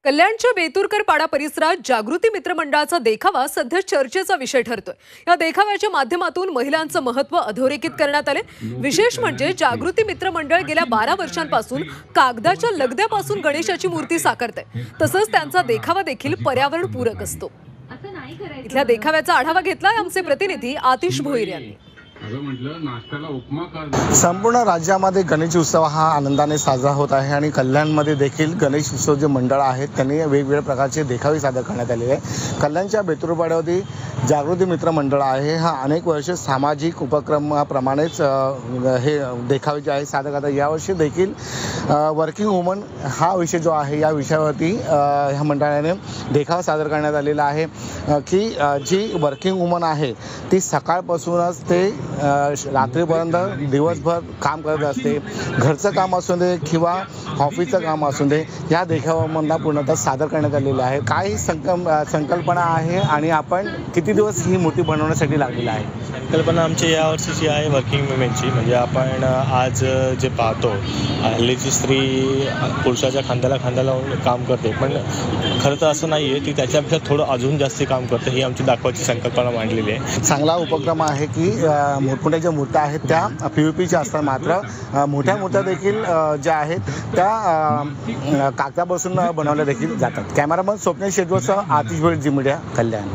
कल्याणच्या बेतुरकर पाडा परिसरात जागृती मित्र मंडळाचा देखावा सध्या चर्चेचा विषय ठरतोय। या देखाव्याच्या माध्यमातून महिलांचं महत्त्व अधोरेखित करण्यात आले। विशेष म्हणजे जागृती मित्र मंडळ गेल्या 12 वर्षांपासून कागदाच्या लगद्यापासून गणेशाची मूर्ती साकारते। तसंच त्यांचा देखावा देखील पर्यावरणपूरक असतो। इथल्या देखाव्याचा आढावा घेतलाय आमचे प्रतिनिधी आतिश भोईर यांनी। संपूर्ण राज्यामध्ये गणेश उत्सव हा आनंदाने साजरा होत आहे आणि कल्याणमध्ये देखील गणेश उत्सव जे मंडळ आहेत त्यांनी वेगवेगळ्या प्रकारचे देखावे सादर करण्यात आलेले आहे। कल्याणच्या बेतुरपाड्यावरती जागृती मित्र मंडळ आहे हा अनेक वर्ष सामाजिक उपक्रमाप्रमाणेच हे देखावे जे आहे सादर करतात। यावर्षी देखील वर्किंग वुमन हा विषय जो आहे या विषयावरती ह्या मंडळाने देखावा सादर करण्यात आलेला आहे की जी वर्किंग वुमन आहे ती सकाळपासूनच ते रात्रीपर्यंत दिवसभर काम करत असते। घरचं काम असू दे किंवा ऑफिसचं काम असू दे या देखाव्यामधून पूर्णतः सादर करण्यात आलेलं आहे। काही संकल्पना आहे आणि आपण किती दिवस ही मूर्ती बनवण्यासाठी लागलेला आहे? संकल्पना आमची यावर्षीची आहे वर्किंग वुमेनची। म्हणजे आपण आज जे पाहतो हल्लीची स्त्री पुरुषाच्या खांद्याला खांदा लावून काम करते, पण खरं तर असं नाही आहे, ती त्याच्यापेक्षा थोडं अजून जास्त काम करते। ही आमची दाखवायची संकल्पना मांडलेली आहे। चांगला उपक्रम आहे की मोठमोठ्या ज्या मूर्त्या आहेत त्या PVPच्या असतात, मात्र मोठ्या मूर्त्या देखील ज्या आहेत त्या कागदापासून बनवल्या देखील जातात। कॅमेरामन स्वप्नील शेजवळसह आतिश भोईर, झी मीडिया, कल्याण।